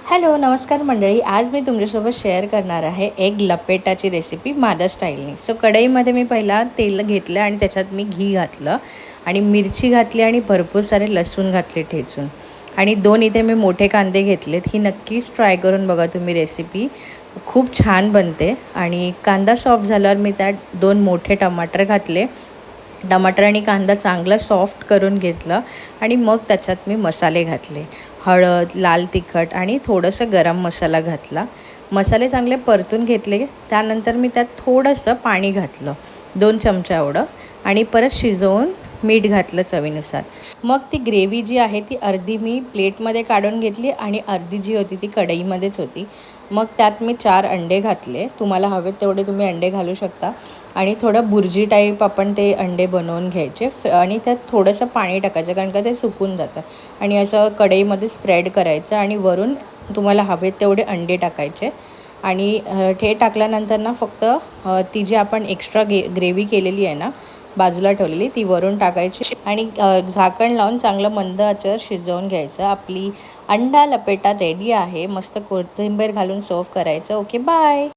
Hello नमस्कार मंडळी, आज मी तुमच्यासोबत शेअर करणार आहे एग लपेटाची रेसिपी माझ्या स्टाईलने. सो कढईमध्ये मी पहिला तेल घेतलं आणि त्याच्यात मी घी घातलं आणि मिरची घातली आणि भरपूर सारे लसूण घातले ठेचून आणि 2 इथे मी मोठे कांदे घेतलेत. ही नक्कीच ट्राय करून बघा तुम्ही रेसिपी, खूप छान बनते. आणि कांदा सॉफ्ट झाल्यावर मी त्यात 2 मोठे टमाटर घातले. टमाटर आणि कांदा चांगला सॉफ्ट करून घेतला आणि मग त्याच्यात मी मसाले घातले. हळद, लाल तिखट आणि थोडंसं गरम मसाला घातला. मसाले चांगले परतून घेतले. त्यानंतर मी त्यात थोडंसं पाणी घातलं, 2 चमचा एवढं, आणि परत शिजवून मीठ घातलं चवीनुसार. मग ती ग्रेव्ही जी आहे ती अर्धी मी प्लेटमध्ये काढून घेतली आणि अर्धी जी होती ती कढईमध्येच होती. मग त्यात मी 4 अंडे घातले. तुम्हाला हवे तेवढे तुम्ही अंडे घालू शकता. आणि थोडं बुर्जी टाईप आपण ते अंडे बनवून घ्यायचे आणि त्यात थोडंसं पाणी टाकायचं, कारण का ते सुकून जातं. आणि असं कढईमध्ये स्प्रेड करायचं आणि वरून तुम्हाला हवे तेवढे अंडे टाकायचे. आणि ते टाकल्यानंतर ना फक्त ती जी आपण एक्स्ट्रा ग्रेव्ही केलेली आहे ना बाजूला ठेवलेली, ती वरून टाकायची आणि झाकण लावून चांगलं मंद आचेवर शिजवून घ्यायचं. आपली अंडा लपेटा रेडी आहे. मस्त कोथिंबीर घालून सर्व करायचं. Okay, bye.